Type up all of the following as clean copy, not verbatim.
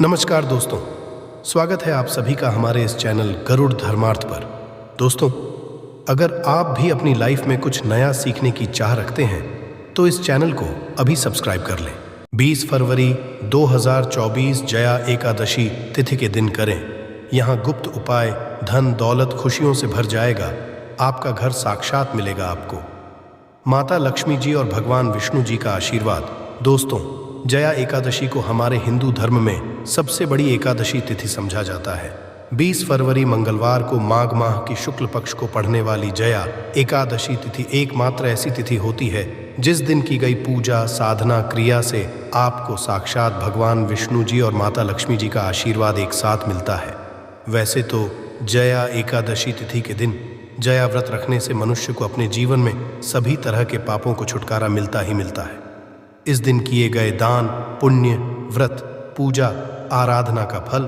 नमस्कार दोस्तों, स्वागत है आप सभी का हमारे इस चैनल गरुड़ धर्मार्थ पर। दोस्तों, अगर आप भी अपनी लाइफ में कुछ नया सीखने की चाह रखते हैं तो इस चैनल को अभी सब्सक्राइब कर लें। 20 फरवरी 2024 जया एकादशी तिथि के दिन करें। यहाँ गुप्त उपाय, धन दौलत खुशियों से भर जाएगा, आपका घर साक्षात मिलेगा आपको। माता लक्ष्मी जी और भगवान विष्णु जी का आशीर्वाद। दोस्तों, जया एकादशी को हमारे हिंदू धर्म में सबसे बड़ी एकादशी तिथि समझा जाता है। 20 फरवरी मंगलवार को माघ माह की शुक्ल पक्ष को पड़ने वाली जया एकादशी तिथि एकमात्र ऐसी तिथि होती है जिस दिन की गई पूजा साधना क्रिया से आपको साक्षात भगवान विष्णु जी और माता लक्ष्मी जी का आशीर्वाद एक साथ मिलता है। वैसे तो जया एकादशी तिथि के दिन जया व्रत रखने से मनुष्य को अपने जीवन में सभी तरह के पापों को छुटकारा मिलता ही मिलता है। इस दिन किए गए दान, पुण्य, व्रत, पूजा, आराधना का फल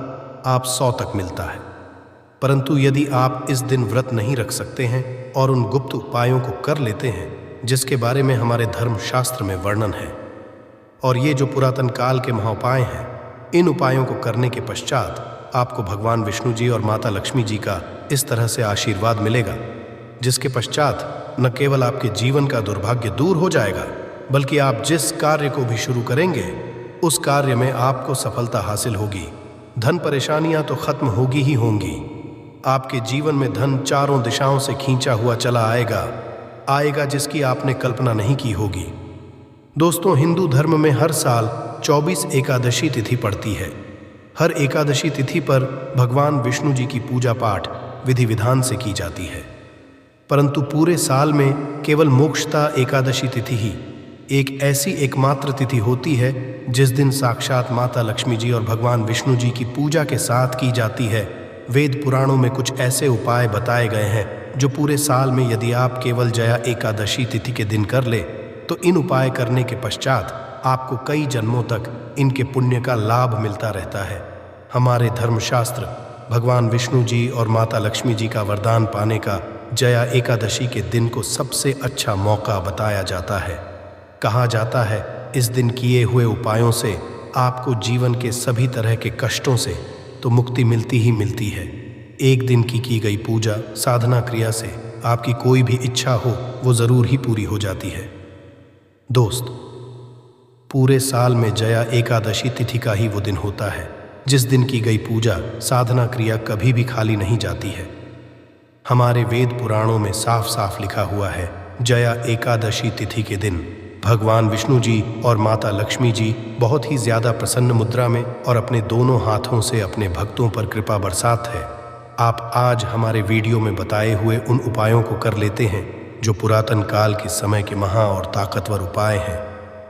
आप 100 तक मिलता है। परंतु यदि आप इस दिन व्रत नहीं रख सकते हैं और उन गुप्त उपायों को कर लेते हैं जिसके बारे में हमारे धर्म शास्त्र में वर्णन है, और ये जो पुरातन काल के महाउपाय हैं, इन उपायों को करने के पश्चात आपको भगवान विष्णु जी और माता लक्ष्मी जी का इस तरह से आशीर्वाद मिलेगा जिसके पश्चात न केवल आपके जीवन का दुर्भाग्य दूर हो जाएगा, बल्कि आप जिस कार्य को भी शुरू करेंगे उस कार्य में आपको सफलता हासिल होगी। धन परेशानियां तो खत्म होगी ही होंगी। आपके जीवन में धन चारों दिशाओं से खींचा हुआ चला आएगा जिसकी आपने कल्पना नहीं की होगी। दोस्तों, हिंदू धर्म में हर साल 24 एकादशी तिथि पड़ती है। हर एकादशी तिथि पर भगवान विष्णु जी की पूजा पाठ विधि विधान से की जाती है, परंतु पूरे साल में केवल मोक्षदा एकादशी तिथि ही एक ऐसी एकमात्र तिथि होती है जिस दिन साक्षात माता लक्ष्मी जी और भगवान विष्णु जी की पूजा के साथ की जाती है। वेद पुराणों में कुछ ऐसे उपाय बताए गए हैं जो पूरे साल में यदि आप केवल जया एकादशी तिथि के दिन कर ले तो इन उपाय करने के पश्चात आपको कई जन्मों तक इनके पुण्य का लाभ मिलता रहता है। हमारे धर्मशास्त्र भगवान विष्णु जी और माता लक्ष्मी जी का वरदान पाने का जया एकादशी के दिन को सबसे अच्छा मौका बताया जाता है। कहा जाता है इस दिन किए हुए उपायों से आपको जीवन के सभी तरह के कष्टों से तो मुक्ति मिलती ही मिलती है। एक दिन की गई पूजा साधना क्रिया से आपकी कोई भी इच्छा हो वो ज़रूर ही पूरी हो जाती है। दोस्त, पूरे साल में जया एकादशी तिथि का ही वो दिन होता है जिस दिन की गई पूजा साधना क्रिया कभी भी खाली नहीं जाती है। हमारे वेद पुराणों में साफ साफ लिखा हुआ है, जया एकादशी तिथि के दिन भगवान विष्णु जी और माता लक्ष्मी जी बहुत ही ज्यादा प्रसन्न मुद्रा में और अपने दोनों हाथों से अपने भक्तों पर कृपा बरसात है। आप आज हमारे वीडियो में बताए हुए उन उपायों को कर लेते हैं जो पुरातन काल के समय के महा और ताकतवर उपाय हैं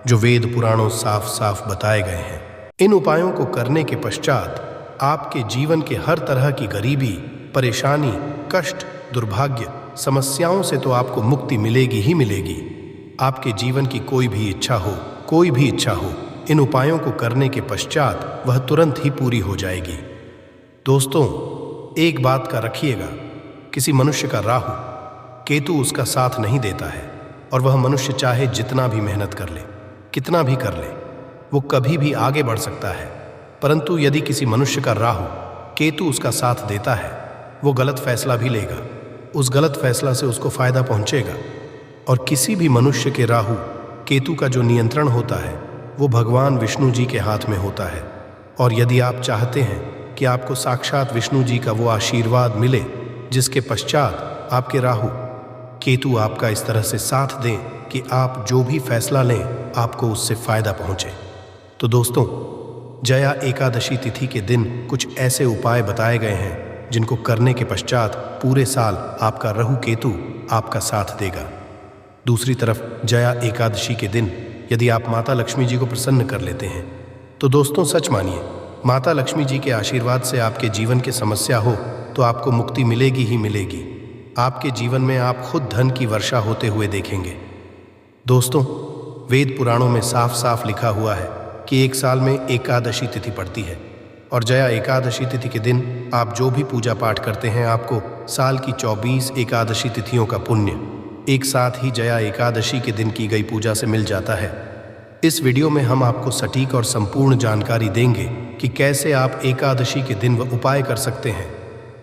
जो वेद पुराणों साफ साफ बताए गए हैं। इन उपायों को करने के पश्चात आपके जीवन के हर तरह की गरीबी, परेशानी, कष्ट, दुर्भाग्य, समस्याओं से तो आपको मुक्ति मिलेगी ही मिलेगी। आपके जीवन की कोई भी इच्छा हो, इन उपायों को करने के पश्चात वह तुरंत ही पूरी हो जाएगी। दोस्तों, एक बात का रखिएगा, किसी मनुष्य का राहु केतु उसका साथ नहीं देता है और वह मनुष्य चाहे जितना भी मेहनत कर ले, कितना भी कर ले, वो कभी भी आगे बढ़ सकता है। परंतु यदि किसी मनुष्य का राहु केतु उसका साथ देता है, वो गलत फैसला भी लेगा, उस गलत फैसला से उसको फायदा पहुंचेगा। और किसी भी मनुष्य के राहु केतु का जो नियंत्रण होता है वो भगवान विष्णु जी के हाथ में होता है। और यदि आप चाहते हैं कि आपको साक्षात विष्णु जी का वो आशीर्वाद मिले जिसके पश्चात आपके राहु केतु आपका इस तरह से साथ दें कि आप जो भी फैसला लें आपको उससे फायदा पहुंचे, तो दोस्तों, जया एकादशी तिथि के दिन कुछ ऐसे उपाय बताए गए हैं जिनको करने के पश्चात पूरे साल आपका राहु केतु आपका साथ देगा। दूसरी तरफ जया एकादशी के दिन यदि आप माता लक्ष्मी जी को प्रसन्न कर लेते हैं तो दोस्तों, सच मानिए, माता लक्ष्मी जी के आशीर्वाद से आपके जीवन की समस्या हो तो आपको मुक्ति मिलेगी ही मिलेगी। आपके जीवन में आप खुद धन की वर्षा होते हुए देखेंगे। दोस्तों, वेद पुराणों में साफ साफ लिखा हुआ है कि एक साल में एकादशी तिथि पड़ती है और जया एकादशी तिथि के दिन आप जो भी पूजा पाठ करते हैं आपको साल की 24 एकादशी तिथियों का पुण्य एक साथ ही जया एकादशी के दिन की गई पूजा से मिल जाता है। इस वीडियो में हम आपको सटीक और संपूर्ण जानकारी देंगे कि कैसे आप एकादशी के दिन वह उपाय कर सकते हैं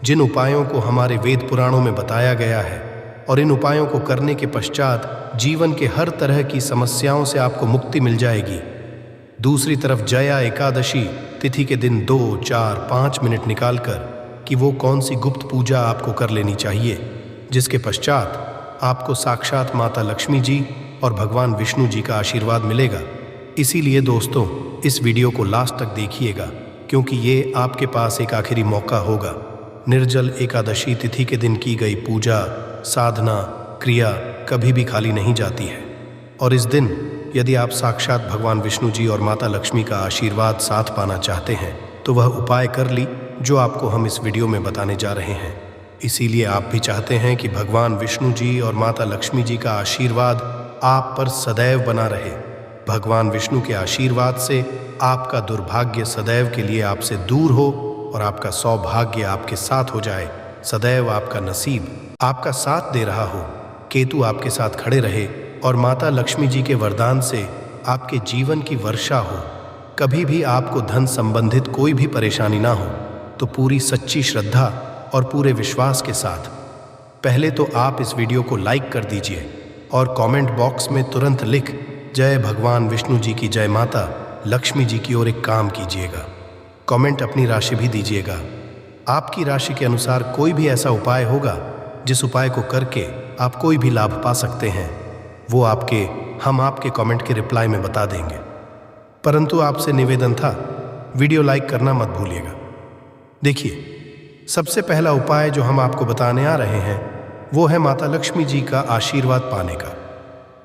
जिन उपायों को हमारे वेद पुराणों में बताया गया है, और इन उपायों को करने के पश्चात जीवन के हर तरह की समस्याओं से आपको मुक्ति मिल जाएगी। दूसरी तरफ जया एकादशी तिथि के दिन 2, 4, 5 मिनट निकालकर कि वो कौन सी गुप्त पूजा आपको कर लेनी चाहिए, जिसके पश्चात आपको साक्षात माता लक्ष्मी जी और भगवान विष्णु जी का आशीर्वाद मिलेगा। इसीलिए दोस्तों, इस वीडियो को लास्ट तक देखिएगा, क्योंकि ये आपके पास एक आखिरी मौका होगा। निर्जल एकादशी तिथि के दिन की गई पूजा, साधना, क्रिया कभी भी खाली नहीं जाती है। और इस दिन यदि आप साक्षात भगवान विष्णु जी और माता लक्ष्मी का आशीर्वाद साथ पाना चाहते हैं तो वह उपाय कर ली जो आपको हम इस वीडियो में बताने जा रहे हैं। इसीलिए आप भी चाहते हैं कि भगवान विष्णु जी और माता लक्ष्मी जी का आशीर्वाद आप पर सदैव बना रहे। भगवान विष्णु के आशीर्वाद से आपका दुर्भाग्य सदैव के लिए आपसे दूर हो और आपका सौभाग्य आपके साथ हो जाए। सदैव आपका नसीब आपका साथ दे रहा हो, केतु आपके साथ खड़े रहे और माता लक्ष्मी जी के वरदान से आपके जीवन की वर्षा हो। कभी भी आपको धन संबंधित कोई भी परेशानी ना हो तो पूरी सच्ची श्रद्धा और पूरे विश्वास के साथ पहले तो आप इस वीडियो को लाइक कर दीजिए और कमेंट बॉक्स में तुरंत लिख जय भगवान विष्णु जी की, जय माता लक्ष्मी जी की ओर एक काम कीजिएगा। कमेंट अपनी राशि भी दीजिएगा। आपकी राशि के अनुसार कोई भी ऐसा उपाय होगा जिस उपाय को करके आप कोई भी लाभ पा सकते हैं, वो हम आपके कमेंट के रिप्लाई में बता देंगे। परंतु आपसे निवेदन था, वीडियो लाइक करना मत भूलिएगा। देखिए, सबसे पहला उपाय जो हम आपको बताने आ रहे हैं वो है माता लक्ष्मी जी का आशीर्वाद पाने का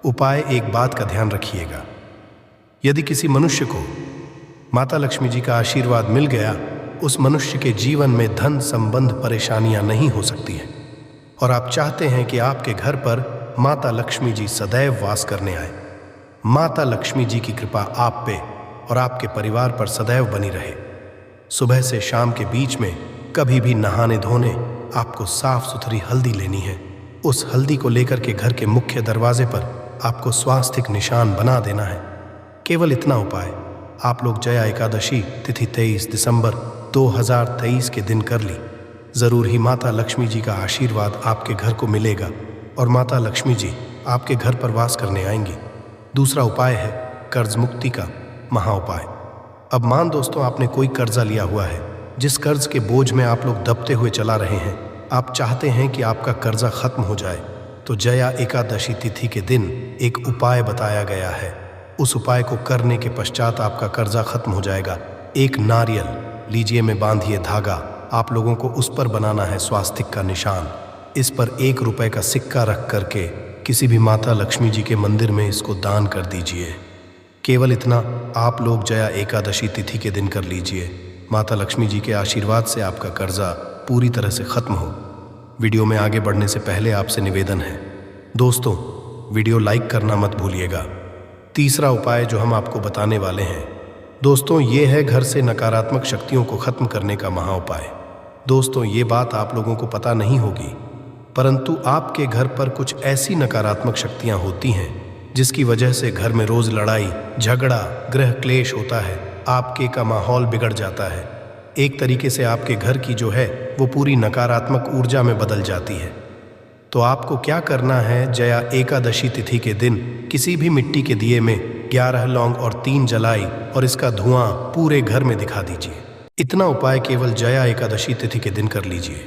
उपाय। एक बात का ध्यान रखिएगा, यदि किसी मनुष्य को माता लक्ष्मी जी का आशीर्वाद मिल गया, उस मनुष्य के जीवन में धन संबंध परेशानियां नहीं हो सकती हैं। और आप चाहते हैं कि आपके घर पर माता लक्ष्मी जी सदैव वास करने आए। माता लक्ष्मी जी की कृपा आप पे और आपके परिवार पर सदैव बनी रहे। सुबह से शाम के बीच में कभी भी नहाने धोने आपको साफ सुथरी हल्दी लेनी है। उस हल्दी को लेकर के घर के मुख्य दरवाजे पर आपको स्वास्तिक निशान बना देना है। केवल इतना उपाय आप लोग जया एकादशी तिथि 23 दिसंबर 2023 के दिन कर ली। जरूर ही माता लक्ष्मी जी का आशीर्वाद आपके घर को मिलेगा और माता लक्ष्मी जी आपके घर पर वास करने आएंगी। दूसरा उपाय है कर्ज मुक्ति का महा उपाय। अब मान दोस्तों, आपने कोई कर्जा लिया हुआ है, जिस कर्ज के बोझ में आप लोग दबते हुए चला रहे हैं। आप चाहते हैं कि आपका कर्जा खत्म हो जाए, तो जया एकादशी तिथि के दिन एक उपाय बताया गया है। उस उपाय को करने के पश्चात आपका कर्जा खत्म हो जाएगा। एक नारियल लीजिए में बांधिए धागा, आप लोगों को उस पर बनाना है स्वास्तिक का निशान। इस पर 1 रुपए का सिक्का रख करके किसी भी माता लक्ष्मी जी के मंदिर में इसको दान कर दीजिए। केवल इतना आप लोग जया एकादशी तिथि के दिन कर लीजिए। माता लक्ष्मी जी के आशीर्वाद से आपका कर्जा पूरी तरह से खत्म हो। वीडियो में आगे बढ़ने से पहले आपसे निवेदन है दोस्तों, वीडियो लाइक करना मत भूलिएगा। तीसरा उपाय जो हम आपको बताने वाले हैं दोस्तों, ये है घर से नकारात्मक शक्तियों को खत्म करने का महा उपाय। दोस्तों, ये बात आप लोगों को पता नहीं होगी, परंतु आपके घर पर कुछ ऐसी नकारात्मक शक्तियां होती हैं जिसकी वजह से घर में रोज लड़ाई झगड़ा गृह क्लेश होता है। आपके का माहौल बिगड़ जाता है। एक तरीके से आपके घर की जो है वो पूरी नकारात्मक ऊर्जा में बदल जाती है। तो आपको क्या करना है, जया एकादशी तिथि के दिन किसी भी मिट्टी के दिए में 11 लौंग और 3 जलाई और इसका धुआं पूरे घर में दिखा दीजिए। इतना उपाय केवल जया एकादशी तिथि के दिन कर लीजिए।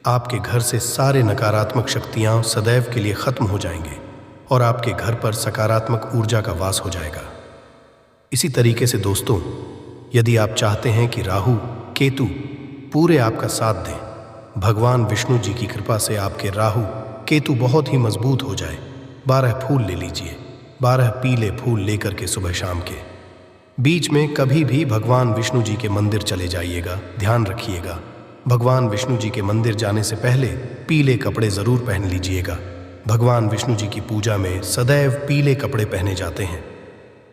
आपके घर से सारे नकारात्मक शक्तियां सदैव के लिए खत्म हो जाएंगे और आपके घर पर सकारात्मक ऊर्जा का वास हो जाएगा। इसी तरीके से दोस्तों, यदि आप चाहते हैं कि राहु केतु पूरे आपका साथ दें, भगवान विष्णु जी की कृपा से आपके राहु केतु बहुत ही मजबूत हो जाए, 12 फूल ले लीजिए। 12 पीले फूल लेकर के सुबह शाम के बीच में कभी भी भगवान विष्णु जी के मंदिर चले जाइएगा। ध्यान रखिएगा, भगवान विष्णु जी के मंदिर जाने से पहले पीले कपड़े जरूर पहन लीजिएगा। भगवान विष्णु जी की पूजा में सदैव पीले कपड़े पहने जाते हैं।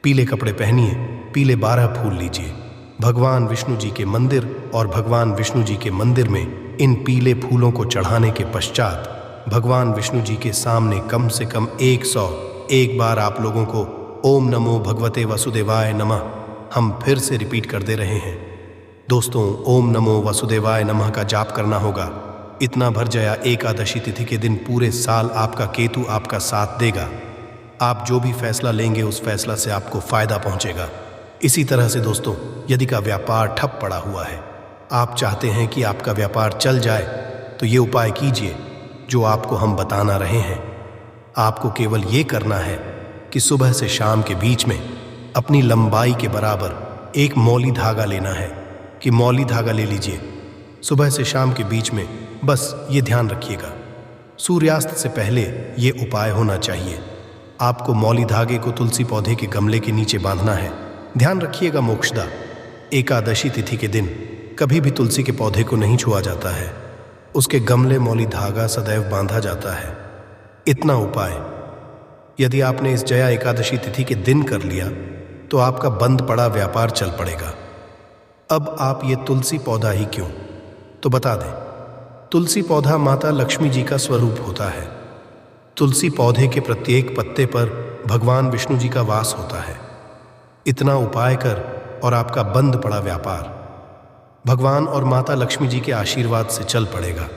पीले कपड़े पहनिए, पीले 12 फूल लीजिए, भगवान विष्णु जी के मंदिर और भगवान विष्णु जी के मंदिर में इन पीले फूलों को चढ़ाने के पश्चात भगवान विष्णु जी के सामने कम से कम 101 बार आप लोगों को ओम नमो भगवते वासुदेवाय नमः हम फिर से रिपीट कर दे रहे हैं। दोस्तों, ओम नमो वसुदेवाय नमः का जाप करना होगा। इतना भर जया एकादशी तिथि के दिन पूरे साल आपका केतु आपका साथ देगा। आप जो भी फैसला लेंगे उस फैसला से आपको फायदा पहुंचेगा। इसी तरह से दोस्तों, यदि का व्यापार ठप पड़ा हुआ है, आप चाहते हैं कि आपका व्यापार चल जाए, तो ये उपाय कीजिए जो आपको हम बताना रहे हैं। आपको केवल ये करना है कि सुबह से शाम के बीच में अपनी लंबाई के बराबर एक मौली धागा लेना है कि मौली धागा ले लीजिए। सुबह से शाम के बीच में बस ये ध्यान रखिएगा, सूर्यास्त से पहले ये उपाय होना चाहिए। आपको मौली धागे को तुलसी पौधे के गमले के नीचे बांधना है। ध्यान रखिएगा मोक्षदा, एकादशी तिथि के दिन कभी भी तुलसी के पौधे को नहीं छुआ जाता है। उसके गमले मौली धागा सदैव बांधा जाता है। इतना उपाय यदि आपने इस जया एकादशी तिथि के दिन कर लिया तो आपका बंद पड़ा व्यापार चल पड़ेगा। अब आप ये तुलसी पौधा ही क्यों, तो बता दें, तुलसी पौधा माता लक्ष्मी जी का स्वरूप होता है। तुलसी पौधे के प्रत्येक पत्ते पर भगवान विष्णु जी का वास होता है। इतना उपाय कर और आपका बंद पड़ा व्यापार भगवान और माता लक्ष्मी जी के आशीर्वाद से चल पड़ेगा।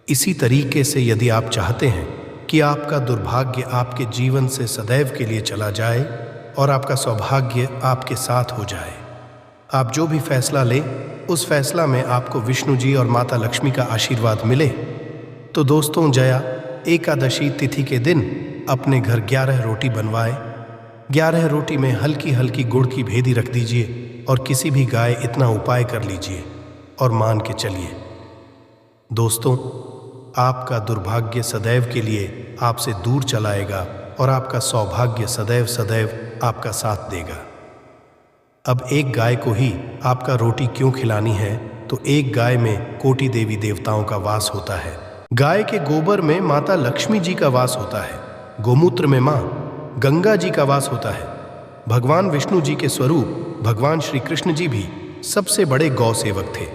इसी तरीके से यदि आप चाहते हैं कि आपका दुर्भाग्य आपके जीवन से सदैव के लिए चला जाए और आपका सौभाग्य आपके साथ हो जाए, आप जो भी फैसला लें उस फैसला में आपको विष्णु जी और माता लक्ष्मी का आशीर्वाद मिले, तो दोस्तों, जया एकादशी तिथि के दिन अपने घर 11 रोटी बनवाए। 11 रोटी में हल्की हल्की गुड़ की भेदी रख दीजिए और किसी भी गाय इतना उपाय कर लीजिए और मान के चलिए। दोस्तों, आपका दुर्भाग्य सदैव के लिए आपसे दूर चलाएगा और आपका सौभाग्य सदैव सदैव आपका साथ देगा। अब एक गाय को ही आपका रोटी क्यों खिलानी है, तो एक गाय में कोटि देवी देवताओं का वास होता है। गाय के गोबर में माता लक्ष्मी जी का वास होता है। गोमूत्र में माँ गंगा जी का वास होता है। भगवान विष्णु जी के स्वरूप भगवान श्री कृष्ण जी भी सबसे बड़े गौ सेवक थे।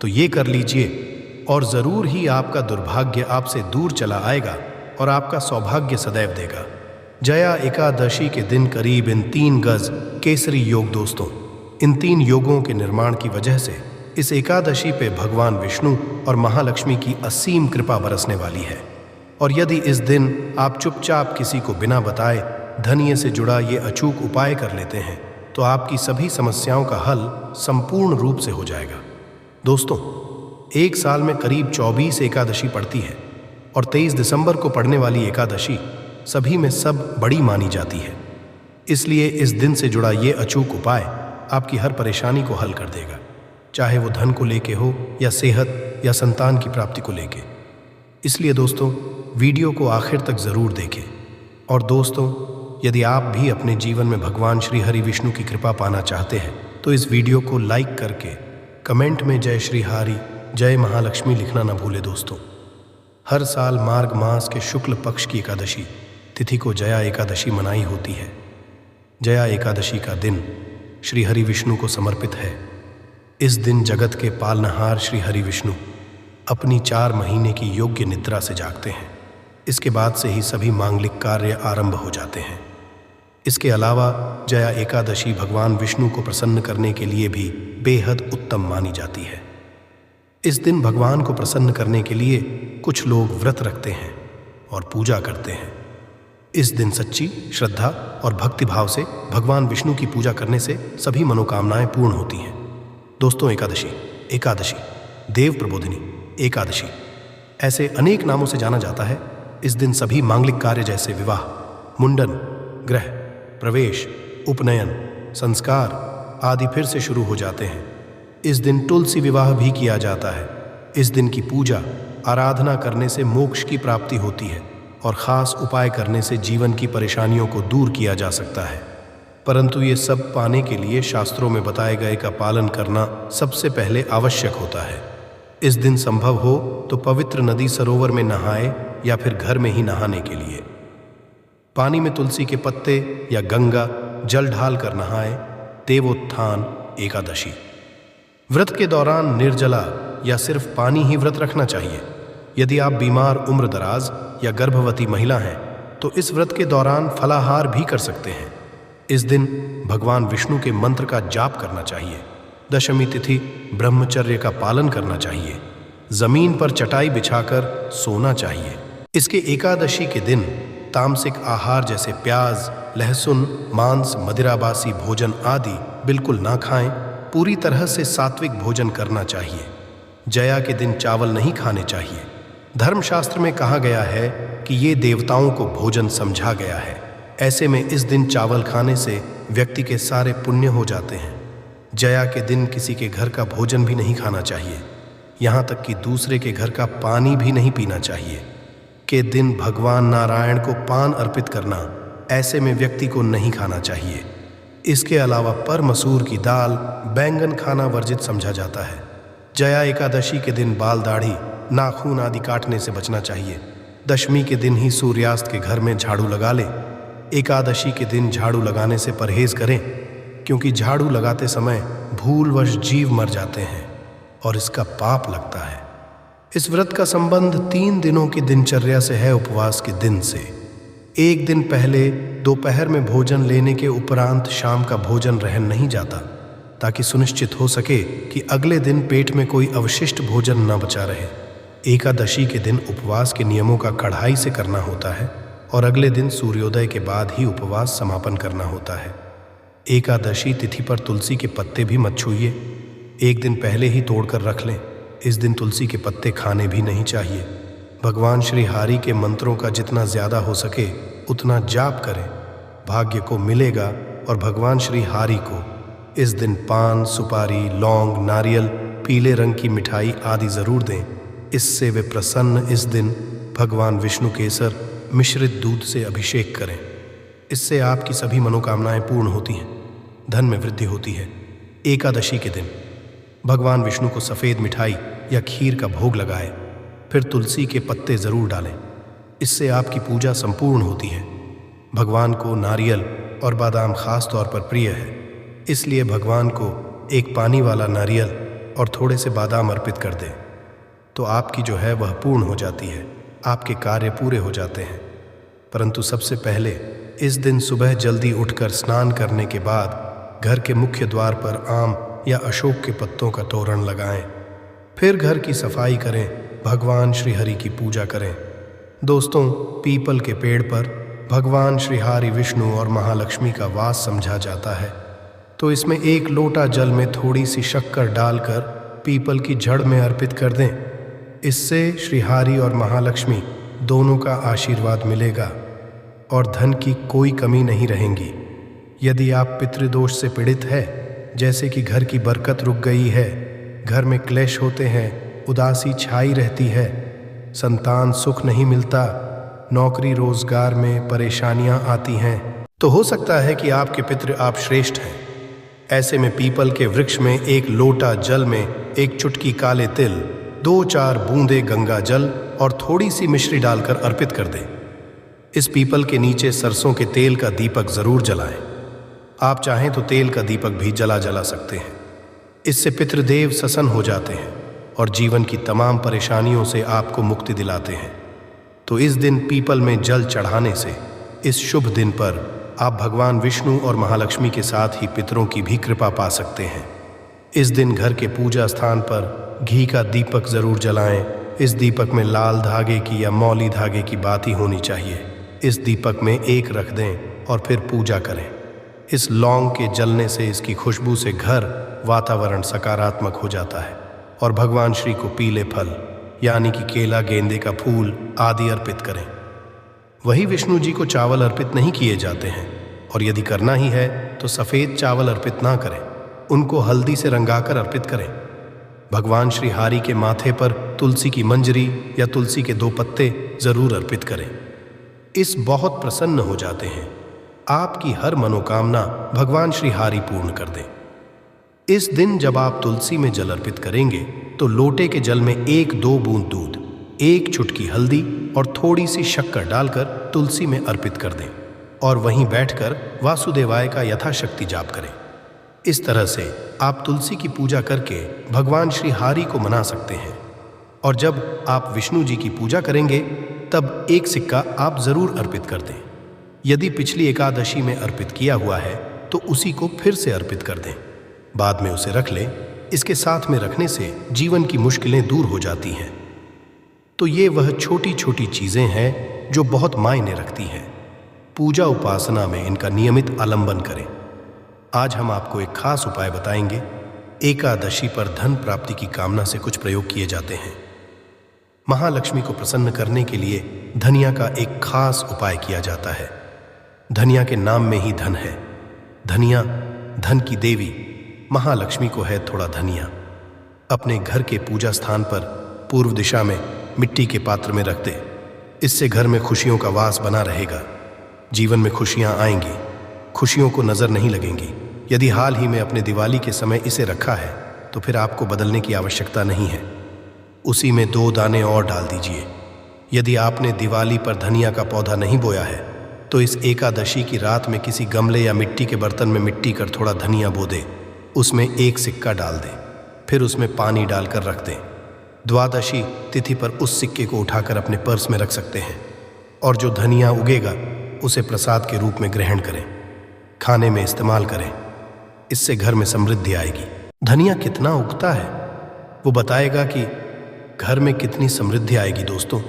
तो ये कर लीजिए और जरूर ही आपका दुर्भाग्य आपसे दूर चला आएगा और आपका सौभाग्य सदैव देगा। जया एकादशी के दिन करीब इन 3 गज केसरी योग दोस्तों, इन 3 योगों के निर्माण की वजह से इस एकादशी पे भगवान विष्णु और महालक्ष्मी की असीम कृपा बरसने वाली है। और यदि इस दिन आप चुपचाप किसी को बिना बताए धन्य से जुड़ा ये अचूक उपाय कर लेते हैं, तो आपकी सभी समस्याओं का हल संपूर्ण रूप से हो जाएगा। दोस्तों, एक साल में करीब 24 एकादशी पड़ती है और 23 दिसंबर को पड़ने वाली एकादशी सभी में सब बड़ी मानी जाती है। इसलिए इस दिन से जुड़ा ये अचूक उपाय आपकी हर परेशानी को हल कर देगा, चाहे वो धन को लेके हो या सेहत या संतान की प्राप्ति को लेके। इसलिए दोस्तों, वीडियो को आखिर तक ज़रूर देखें। और दोस्तों, यदि आप भी अपने जीवन में भगवान श्री हरि विष्णु की कृपा पाना चाहते हैं, तो इस वीडियो को लाइक करके कमेंट में जय श्री हरि, जय महालक्ष्मी लिखना ना भूले। दोस्तों, हर साल मार्ग मास के शुक्ल पक्ष की एकादशी तिथि को जया एकादशी मनाई होती है। जया एकादशी का दिन श्री हरि विष्णु को समर्पित है। इस दिन जगत के पालनहार श्री हरि विष्णु अपनी 4 महीने की योग्य निद्रा से जागते हैं। इसके बाद से ही सभी मांगलिक कार्य आरंभ हो जाते हैं। इसके अलावा जया एकादशी भगवान विष्णु को प्रसन्न करने के लिए भी बेहद उत्तम मानी जाती है। इस दिन भगवान को प्रसन्न करने के लिए कुछ लोग व्रत रखते हैं और पूजा करते हैं। इस दिन सच्ची श्रद्धा और भक्ति भाव से भगवान विष्णु की पूजा करने से सभी मनोकामनाएं पूर्ण होती हैं। दोस्तों, एकादशी, देव प्रबोधिनी एकादशी ऐसे अनेक नामों से जाना जाता है। इस दिन सभी मांगलिक कार्य जैसे विवाह, मुंडन, गृह प्रवेश, उपनयन, संस्कार आदि फिर से शुरू हो जाते हैं। इस दिन तुलसी विवाह भी किया जाता है। इस दिन की पूजा आराधना करने से मोक्ष की प्राप्ति होती है और ख़ास उपाय करने से जीवन की परेशानियों को दूर किया जा सकता है। परंतु ये सब पाने के लिए शास्त्रों में बताए गए का पालन करना सबसे पहले आवश्यक होता है। इस दिन संभव हो तो पवित्र नदी सरोवर में नहाए या फिर घर में ही नहाने के लिए पानी में तुलसी के पत्ते या गंगा जल ढाल कर नहाए। देवोत्थान एकादशी व्रत के दौरान निर्जला या सिर्फ पानी ही व्रत रखना चाहिए। यदि आप बीमार, उम्र दराज या गर्भवती महिला हैं तो इस व्रत के दौरान फलाहार भी कर सकते हैं। इस दिन भगवान विष्णु के मंत्र का जाप करना चाहिए। दशमी तिथि ब्रह्मचर्य का पालन करना चाहिए। जमीन पर चटाई बिछाकर सोना चाहिए। इसके एकादशी के दिन तामसिक आहार जैसे प्याज, लहसुन, मांस, मदिराबासी भोजन आदि बिल्कुल ना खाएं। पूरी तरह से सात्विक भोजन करना चाहिए। जया के दिन चावल नहीं खाने चाहिए। धर्मशास्त्र में कहा गया है कि ये देवताओं को भोजन समझा गया है। ऐसे में इस दिन चावल खाने से व्यक्ति के सारे पुण्य हो जाते हैं। जया के दिन किसी के घर का भोजन भी नहीं खाना चाहिए। यहाँ तक कि दूसरे के घर का पानी भी नहीं पीना चाहिए। के दिन भगवान नारायण को पान अर्पित करना, ऐसे में व्यक्ति को नहीं खाना चाहिए। इसके अलावा पर मसूर की दाल, बैंगन खाना वर्जित समझा जाता है। जया एकादशी के दिन बाल, दाढ़ी, नाखून आदि काटने से बचना चाहिए। दशमी के दिन ही सूर्यास्त के घर में झाड़ू लगा लें। एकादशी के दिन झाड़ू लगाने से परहेज करें, क्योंकि झाड़ू लगाते समय भूलवश जीव मर जाते हैं और इसका पाप लगता है। इस व्रत का संबंध 3 दिनों की दिनचर्या से है, उपवास के दिन से। एक दिन पहले दोपहर में भोजन लेने के उपरांत शाम का भोजन रहन नहीं जाता, ताकि सुनिश्चित हो सके कि अगले दिन पेट में कोई अवशिष्ट भोजन न बचा रहे। एकादशी के दिन उपवास के नियमों का कड़ाई से करना होता है और अगले दिन सूर्योदय के बाद ही उपवास समापन करना होता है। एकादशी तिथि पर तुलसी के पत्ते भी मत छूइए। एक दिन पहले ही तोड़कर रख लें। इस दिन तुलसी के पत्ते खाने भी नहीं चाहिए। भगवान श्री हरि के मंत्रों का जितना ज़्यादा हो सके उतना जाप करें, भाग्य को मिलेगा। और भगवान श्री हरि को इस दिन पान, सुपारी, लौंग, नारियल, पीले रंग की मिठाई आदि ज़रूर दें। इससे वे प्रसन्न इस दिन भगवान विष्णु केसर मिश्रित दूध से अभिषेक करें। इससे आपकी सभी मनोकामनाएं पूर्ण होती हैं, धन में वृद्धि होती है। एकादशी के दिन भगवान विष्णु को सफ़ेद मिठाई या खीर का भोग लगाएं, फिर तुलसी के पत्ते ज़रूर डालें। इससे आपकी पूजा संपूर्ण होती है। भगवान को नारियल और बादाम खास तौर पर प्रिय है, इसलिए भगवान को एक पानी वाला नारियल और थोड़े से बादाम अर्पित कर दें, तो आपकी जो है वह पूर्ण हो जाती है, आपके कार्य पूरे हो जाते हैं। परंतु सबसे पहले इस दिन सुबह जल्दी उठकर स्नान करने के बाद घर के मुख्य द्वार पर आम या अशोक के पत्तों का तोरण लगाएं। फिर घर की सफाई करें, भगवान श्री हरि की पूजा करें। दोस्तों, पीपल के पेड़ पर भगवान श्री हरि, विष्णु और महालक्ष्मी का वास समझा जाता है, तो इसमें 1 लोटा जल में थोड़ी सी शक्कर डालकर पीपल की जड़ में अर्पित कर दें। इससे श्री हरि और महालक्ष्मी दोनों का आशीर्वाद मिलेगा और धन की कोई कमी नहीं रहेगी। यदि आप पितृदोष से पीड़ित है, जैसे कि घर की बरकत रुक गई है, घर में क्लेश होते हैं, उदासी छाई रहती है, संतान सुख नहीं मिलता, नौकरी रोजगार में परेशानियां आती हैं, तो हो सकता है कि आपके पितृ आप श्रेष्ठ हैं। ऐसे में पीपल के वृक्ष में 1 लोटा जल में 1 चुटकी काले तिल, 2-4 बूंदे गंगा जल और थोड़ी सी मिश्री डालकर अर्पित कर दें। इस पीपल के नीचे सरसों के तेल का दीपक जरूर जलाएं। आप चाहें तो तेल का दीपक भी जला सकते हैं। इससे पितृदेव ससन हो जाते हैं और जीवन की तमाम परेशानियों से आपको मुक्ति दिलाते हैं। तो इस दिन पीपल में जल चढ़ाने से इस शुभ दिन पर आप भगवान विष्णु और महालक्ष्मी के साथ ही पितरों की भी कृपा पा सकते हैं। इस दिन घर के पूजा स्थान पर घी का दीपक जरूर जलाएं। इस दीपक में लाल धागे की या मौली धागे की बाती होनी चाहिए। इस दीपक में 1 रख दें और फिर पूजा करें। इस लौंग के जलने से इसकी खुशबू से घर वातावरण सकारात्मक हो जाता है और भगवान श्री को पीले फल यानी कि केला, गेंदे का फूल आदि अर्पित करें। वही विष्णु जी को चावल अर्पित नहीं किए जाते हैं, और यदि करना ही है तो सफ़ेद चावल अर्पित ना करें, उनको हल्दी से रंगाकर अर्पित करें। भगवान श्री हरि के माथे पर तुलसी की मंजरी या तुलसी के 2 पत्ते जरूर अर्पित करें। इस बहुत प्रसन्न हो जाते हैं। आपकी हर मनोकामना भगवान श्री हरि पूर्ण कर दें। इस दिन जब आप तुलसी में जल अर्पित करेंगे तो लोटे के जल में 1-2 बूंद दूध, 1 चुटकी हल्दी और थोड़ी सी शक्कर डालकर तुलसी में अर्पित कर दें और वहीं बैठकर वासुदेवाय का यथाशक्ति जाप करें। इस तरह से आप तुलसी की पूजा करके भगवान श्री हरि को मना सकते हैं। और जब आप विष्णु जी की पूजा करेंगे तब 1 सिक्का आप जरूर अर्पित कर दें। यदि पिछली एकादशी में अर्पित किया हुआ है तो उसी को फिर से अर्पित कर दें। बाद में उसे रख ले। इसके साथ में रखने से जीवन की मुश्किलें दूर हो जाती हैं। तो ये वह छोटी छोटी चीज़ें हैं जो बहुत मायने रखती हैं। पूजा उपासना में इनका नियमित आलंबन करें। आज हम आपको एक खास उपाय बताएंगे। एकादशी पर धन प्राप्ति की कामना से कुछ प्रयोग किए जाते हैं। महालक्ष्मी को प्रसन्न करने के लिए धनिया का एक खास उपाय किया जाता है। धनिया के नाम में ही धन है। धनिया धन की देवी महालक्ष्मी को है थोड़ा धनिया। अपने घर के पूजा स्थान पर पूर्व दिशा में मिट्टी के पात्र में रख दे। इससे घर में खुशियों का वास बना रहेगा। जीवन में खुशियां आएंगी, खुशियों को नजर नहीं लगेंगी। यदि हाल ही में अपने दिवाली के समय इसे रखा है तो फिर आपको बदलने की आवश्यकता नहीं है। उसी में 2 दाने और डाल दीजिए। यदि आपने दिवाली पर धनिया का पौधा नहीं बोया है तो इस एकादशी की रात में किसी गमले या मिट्टी के बर्तन में मिट्टी कर थोड़ा धनिया बो दे। उसमें 1 सिक्का डाल दें, फिर उसमें पानी डालकर रख दें। द्वादशी तिथि पर उस सिक्के को उठाकर अपने पर्स में रख सकते हैं और जो धनिया उगेगा उसे प्रसाद के रूप में ग्रहण करें, खाने में इस्तेमाल करें। इससे घर में समृद्धि आएगी। धनिया कितना उगता है वो बताएगा कि घर में कितनी समृद्धि आएगी। दोस्तों,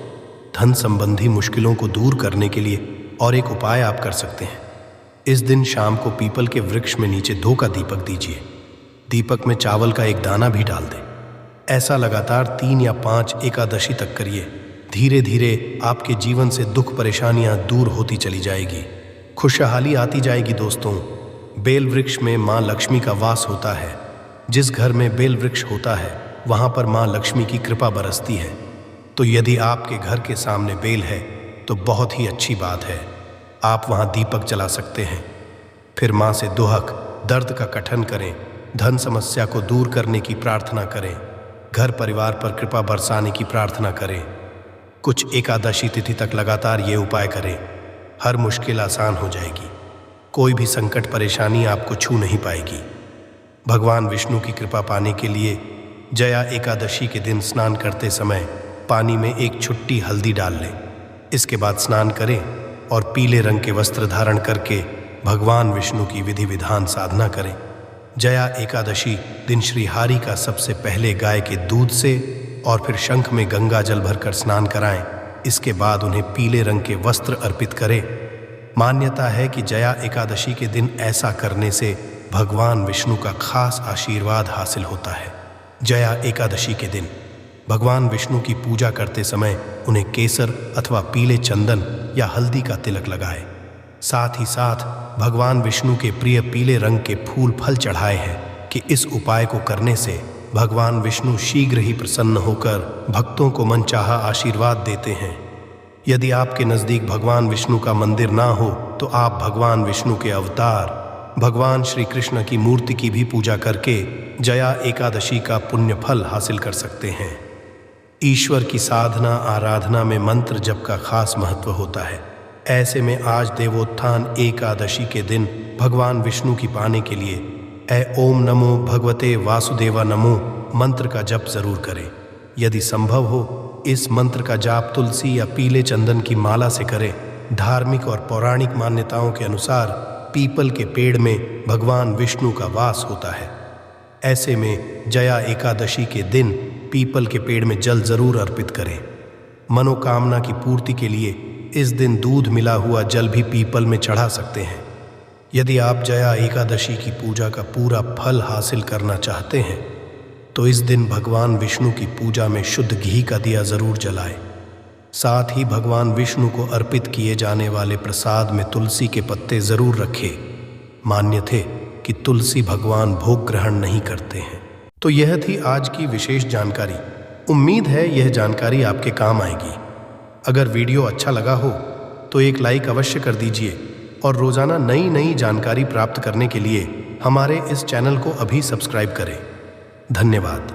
धन संबंधी मुश्किलों को दूर करने के लिए और एक उपाय आप कर सकते हैं। इस दिन शाम को पीपल के वृक्ष में नीचे 2 का दीपक दीजिए। दीपक में चावल का 1 दाना भी डाल दें। ऐसा लगातार 3 या 5 एकादशी तक करिए। धीरे धीरे आपके जीवन से दुख परेशानियां दूर होती चली जाएगी, खुशहाली आती जाएगी। दोस्तों, बेल वृक्ष में माँ लक्ष्मी का वास होता है। जिस घर में बेल वृक्ष होता है वहाँ पर माँ लक्ष्मी की कृपा बरसती है। तो यदि आपके घर के सामने बेल है तो बहुत ही अच्छी बात है। आप वहाँ दीपक जला सकते हैं। फिर माँ से दुहक दर्द का कथन करें, धन समस्या को दूर करने की प्रार्थना करें, घर परिवार पर कृपा बरसाने की प्रार्थना करें। कुछ एकादशी तिथि तक लगातार ये उपाय करें। हर मुश्किल आसान हो जाएगी। कोई भी संकट परेशानी आपको छू नहीं पाएगी। भगवान विष्णु की कृपा पाने के लिए जया एकादशी के दिन स्नान करते समय पानी में 1 छुट्टी हल्दी डाल लें। इसके बाद स्नान करें और पीले रंग के वस्त्र धारण करके भगवान विष्णु की विधि विधान साधना करें। जया एकादशी दिन श्री हरि का सबसे पहले गाय के दूध से और फिर शंख में गंगा जल भरकर स्नान कराएं। इसके बाद उन्हें पीले रंग के वस्त्र अर्पित करें। मान्यता है कि जया एकादशी के दिन ऐसा करने से भगवान विष्णु का खास आशीर्वाद हासिल होता है। जया एकादशी के दिन भगवान विष्णु की पूजा करते समय उन्हें केसर अथवा पीले चंदन या हल्दी का तिलक लगाए। साथ ही साथ भगवान विष्णु के प्रिय पीले रंग के फूल फल चढ़ाए हैं कि इस उपाय को करने से भगवान विष्णु शीघ्र ही प्रसन्न होकर भक्तों को मनचाहा आशीर्वाद देते हैं। यदि आपके नज़दीक भगवान विष्णु का मंदिर ना हो तो आप भगवान विष्णु के अवतार भगवान श्री कृष्ण की मूर्ति की भी पूजा करके जया एकादशी का पुण्य फल हासिल कर सकते हैं। ईश्वर की साधना आराधना में मंत्र जप का खास महत्व होता है। ऐसे में आज देवोत्थान एकादशी के दिन भगवान विष्णु की पाने के लिए ओम नमो भगवते वासुदेवा नमो मंत्र का जप जरूर करें। यदि संभव हो इस मंत्र का जाप तुलसी या पीले चंदन की माला से करें। धार्मिक और पौराणिक मान्यताओं के अनुसार पीपल के पेड़ में भगवान विष्णु का वास होता है। ऐसे में जया एकादशी के दिन पीपल के पेड़ में जल जरूर अर्पित करें। मनोकामना की पूर्ति के लिए इस दिन दूध मिला हुआ जल भी पीपल में चढ़ा सकते हैं। यदि आप जया एकादशी की पूजा का पूरा फल हासिल करना चाहते हैं तो इस दिन भगवान विष्णु की पूजा में शुद्ध घी का दिया जरूर जलाएं। साथ ही भगवान विष्णु को अर्पित किए जाने वाले प्रसाद में तुलसी के पत्ते जरूर रखें। मान्य थे कि तुलसी भगवान भोग ग्रहण नहीं करते हैं। तो यह थी आज की विशेष जानकारी। उम्मीद है यह जानकारी आपके काम आएगी। अगर वीडियो अच्छा लगा हो तो एक लाइक अवश्य कर दीजिए और रोजाना नई नई जानकारी प्राप्त करने के लिए हमारे इस चैनल को अभी सब्सक्राइब करें। धन्यवाद।